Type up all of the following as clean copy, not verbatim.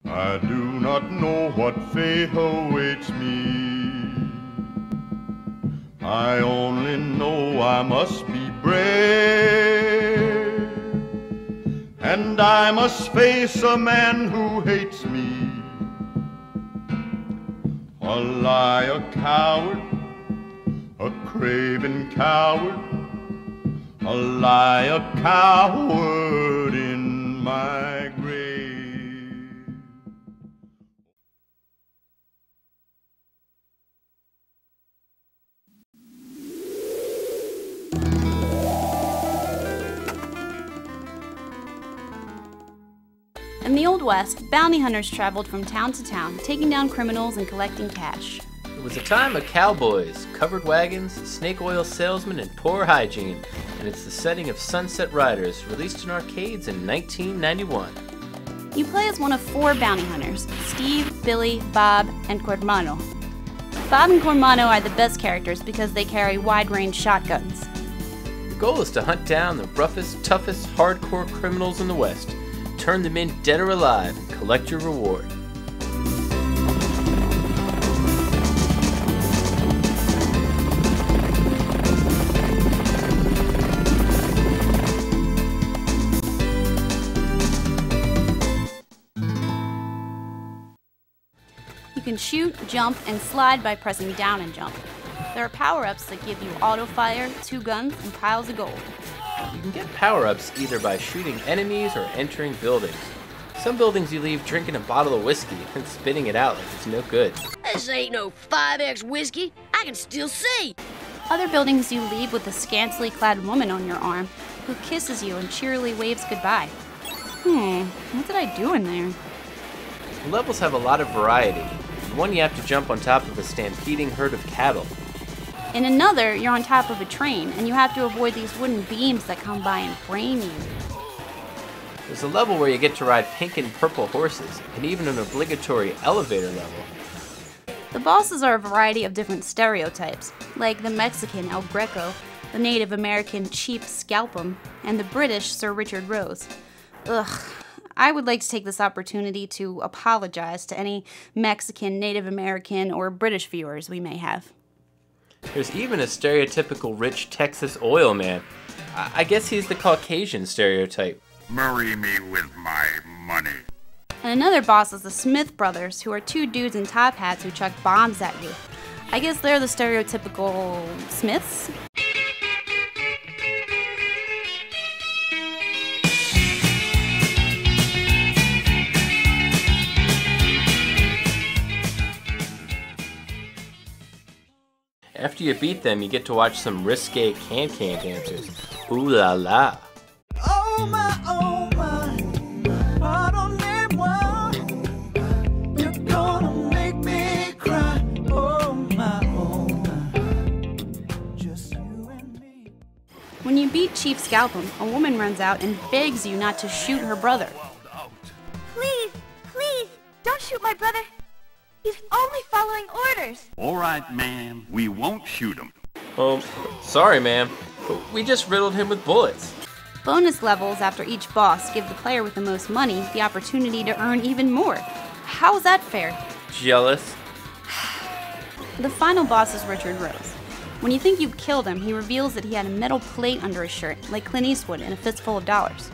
I do not know what fate awaits me. I only know I must be brave, and I must face a man who hates me. A lie, a coward, a craven coward, a lie, a coward in my grave. In the Old West, bounty hunters traveled from town to town, taking down criminals and collecting cash. It was a time of cowboys, covered wagons, snake oil salesmen, and poor hygiene, and it's the setting of Sunset Riders, released in arcades in 1991. You play as one of 4 bounty hunters: Steve, Billy, Bob, and Cormano. Bob and Cormano are the best characters because they carry wide-range shotguns. The goal is to hunt down the roughest, toughest, hardcore criminals in the West, turn them in dead or alive, and collect your reward. You can shoot, jump, and slide by pressing down and jump. There are power-ups that give you auto fire, 2 guns, and piles of gold. You can get power-ups either by shooting enemies or entering buildings. Some buildings you leave drinking a bottle of whiskey and spitting it out like it's no good. This ain't no 5X whiskey. I can still see. Other buildings you leave with a scantily clad woman on your arm who kisses you and cheerily waves goodbye. What did I do in there? The levels have a lot of variety. In one you have to jump on top of a stampeding herd of cattle. In another, you're on top of a train, and you have to avoid these wooden beams that come by and frame you. There's a level where you get to ride pink and purple horses, and even an obligatory elevator level. The bosses are a variety of different stereotypes, like the Mexican El Greco, the Native American Chief Scalpum, and the British Sir Richard Rose. Ugh. I would like to take this opportunity to apologize to any Mexican, Native American, or British viewers we may have. There's even a stereotypical rich Texas oil man. I guess he's the Caucasian stereotype. Marry me with my money. And another boss is the Smith brothers, who are 2 dudes in top hats who chuck bombs at you. I guess they're the stereotypical Smiths? After you beat them, you get to watch some risque can-can dancers. Ooh la la. Oh my, pardon me, one. You're gonna make me cry. Oh my, just you and me. When you beat Chief Scalpum, a woman runs out and begs you not to shoot her brother. Please, please, don't shoot my brother. He's only following orders. All right, ma'am, we won't shoot him. Sorry ma'am, we just riddled him with bullets. Bonus levels after each boss give the player with the most money the opportunity to earn even more. How is that fair? Jealous? The final boss is Richard Rose. When you think you've killed him, he reveals that he had a metal plate under his shirt, like Clint Eastwood in A Fistful of Dollars.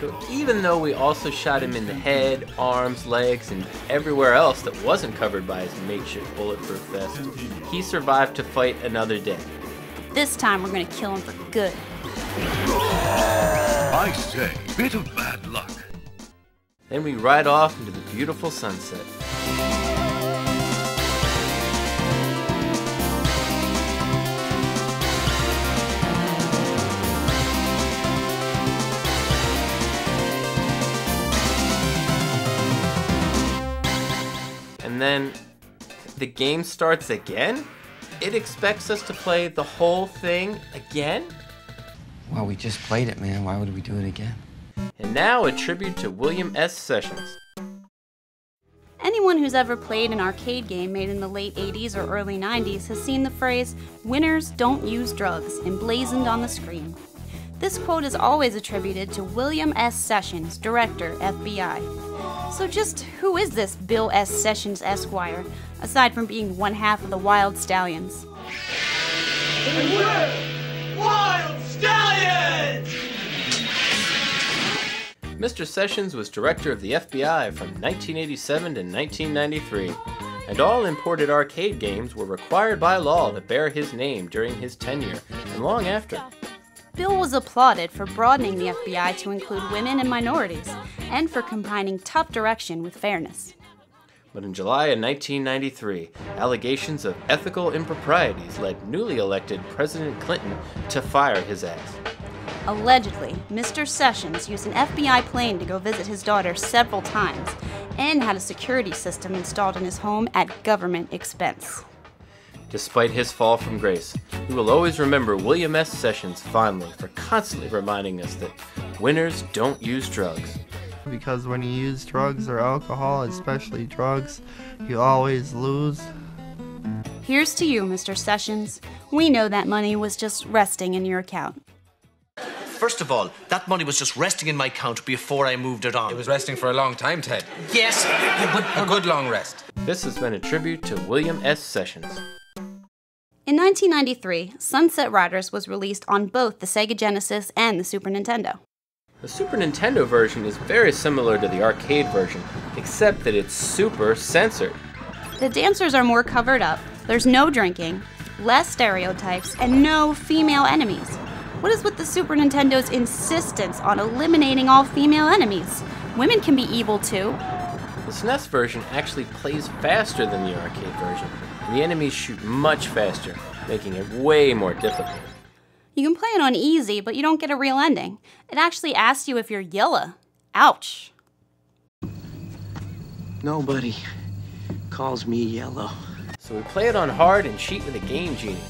So even though we also shot him in the head, arms, legs, and everywhere else that wasn't covered by his makeshift bulletproof vest, he survived to fight another day. This time we're gonna kill him for good. I say, bit of bad luck. Then we ride off into the beautiful sunset. And then the game starts again? It expects us to play the whole thing again? Well, we just played it, man. Why would we do it again? And now a tribute to William S. Sessions. Anyone who's ever played an arcade game made in the late 80s or early 90s has seen the phrase, "Winners don't use drugs," emblazoned on the screen. This quote is always attributed to William S. Sessions, Director, FBI. So just who is this Bill S. Sessions Esquire, aside from being one half of the Wild Stallions? Wild Stallions! Mr. Sessions was director of the FBI from 1987 to 1993, and all imported arcade games were required by law to bear his name during his tenure and long after. Bill was applauded for broadening the FBI to include women and minorities, and for combining tough direction with fairness. But in July of 1993, allegations of ethical improprieties led newly elected President Clinton to fire his ass. Allegedly, Mr. Sessions used an FBI plane to go visit his daughter several times, and had a security system installed in his home at government expense. Despite his fall from grace, we will always remember William S. Sessions fondly for constantly reminding us that winners don't use drugs. Because when you use drugs or alcohol, especially drugs, you always lose. Here's to you, Mr. Sessions. We know that money was just resting in your account. First of all, that money was just resting in my account before I moved it on. It was resting for a long time, Ted. Yes, but A good long rest. This has been a tribute to William S. Sessions. In 1993, Sunset Riders was released on both the Sega Genesis and the Super Nintendo. The Super Nintendo version is very similar to the arcade version, except that it's super censored. The dancers are more covered up, there's no drinking, less stereotypes, and no female enemies. What is with the Super Nintendo's insistence on eliminating all female enemies? Women can be evil too. The SNES version actually plays faster than the arcade version, and the enemies shoot much faster, making it way more difficult. You can play it on easy, but you don't get a real ending. It actually asks you if you're yellow. Ouch. Nobody calls me yellow. So we play it on hard and cheat with a Game Genie.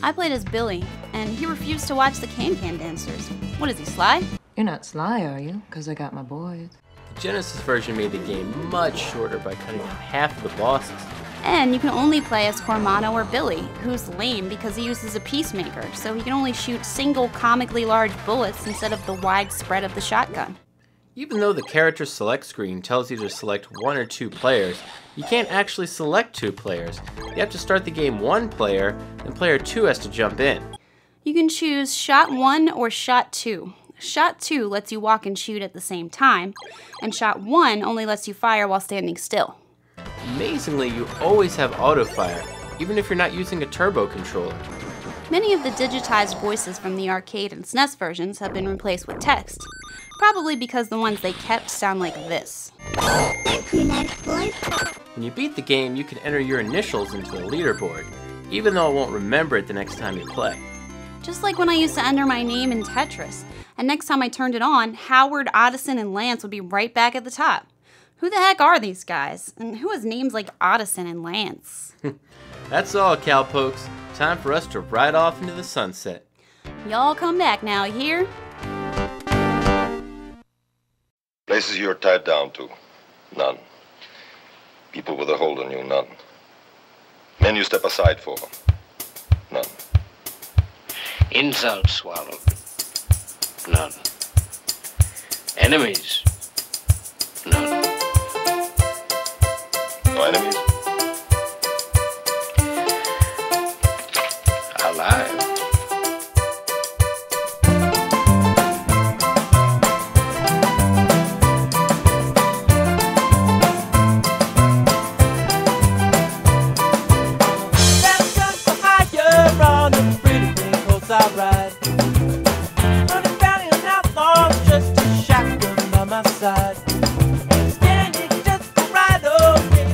I played as Billy, and he refused to watch the Can-Can dancers. What is he, sly? You're not sly, are you? Because I got my boys. The Genesis version made the game much shorter by cutting out half of the bosses. And you can only play as Cormano or Billy, who's lame because he uses a peacemaker, so he can only shoot single comically large bullets instead of the wide spread of the shotgun. Even though the character select screen tells you to select 1 or 2 players, you can't actually select 2 players. You have to start the game 1 player, and player 2 has to jump in. You can choose Shot 1 or Shot 2. Shot 2 lets you walk and shoot at the same time, and Shot 1 only lets you fire while standing still. Amazingly, you always have auto-fire, even if you're not using a turbo controller. Many of the digitized voices from the arcade and SNES versions have been replaced with text, probably because the ones they kept sound like this. When you beat the game, you can enter your initials into the leaderboard, even though it won't remember it the next time you play. Just like when I used to enter my name in Tetris, and next time I turned it on, Howard, Odison, and Lance would be right back at the top. Who the heck are these guys? And who has names like Odison and Lance? That's all, cowpokes. Time for us to ride off into the sunset. Y'all come back now, you hear? Places you're tied down to? None. People with a hold on you? None. Men you step aside for? None. Insults swallowed. None. Enemies? None. No enemies? Alive. Side. Standing just right, okay.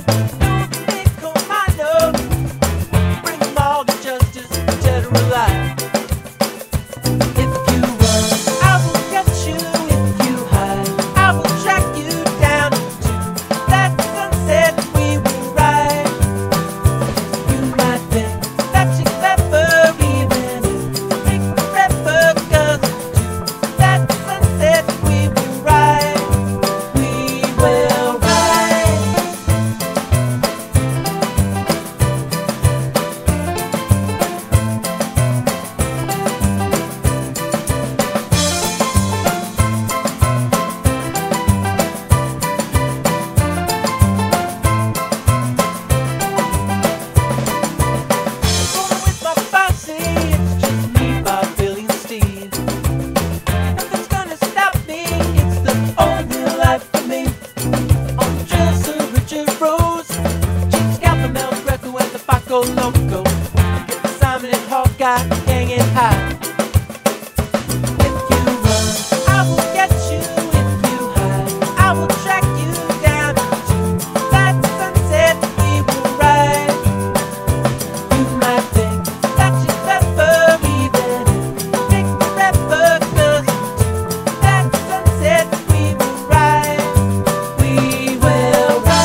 loco, loco. Get the Simon and Hawkeye hanging high. If you run, I will get you. If you hide, I will track you down. That sunset we will ride. You might think that you're clever, even think forever, 'cause that sunset we will ride. We will ride.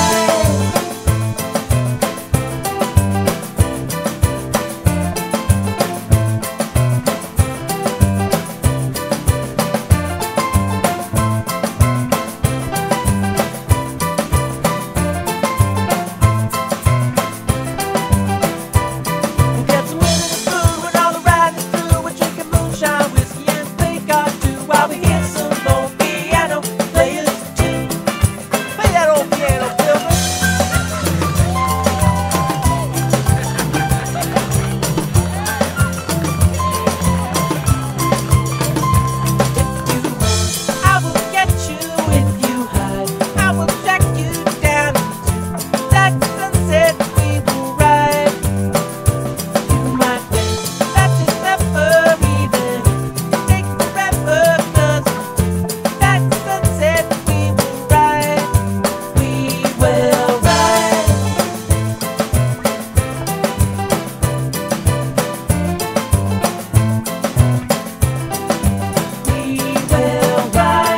We'll get some women and food when all the riding is through. We're drinking moonshine, whiskey, and play God too, while we hear some old piano players too. Play that old piano, Silver. I will get you. If you hide, I will track you down. That sunset we will ride. You might think that you're clever, even take forever, 'cause that sunset we will ride. We will ride. We will ride.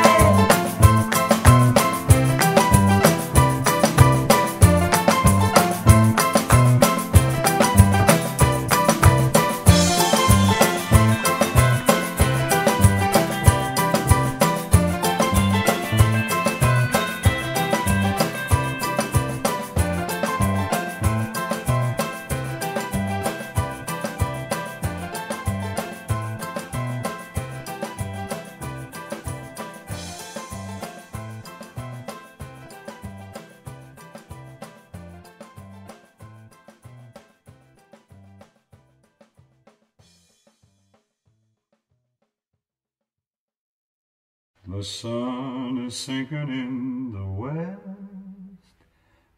The sun is sinking in the west.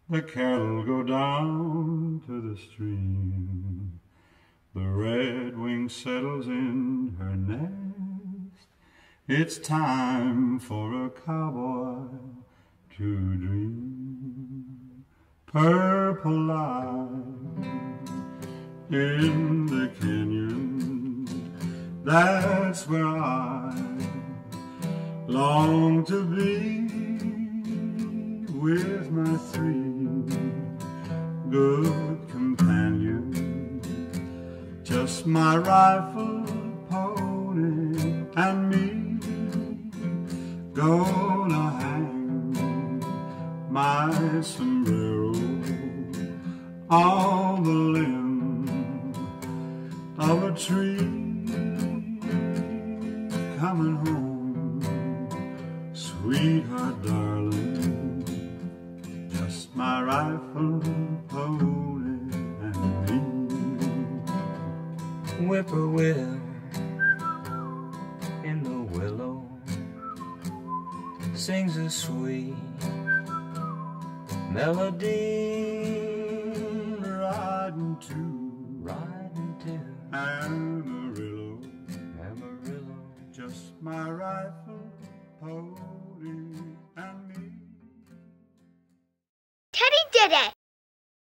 The cattle go down to the stream. The redwing settles in her nest. It's time for a cowboy to dream. Purple light in the canyon, that's where I long to be, with my three good companions, just my rifle, pony, and me, gonna hang my sombrero on the limb of a tree. Coming home, sweetheart darling, just my rifle, pony, and me. Whippoorwill in the willow sings a sweet melody, riding to Amarillo, just my rifle, pony, and me. Teddy did it!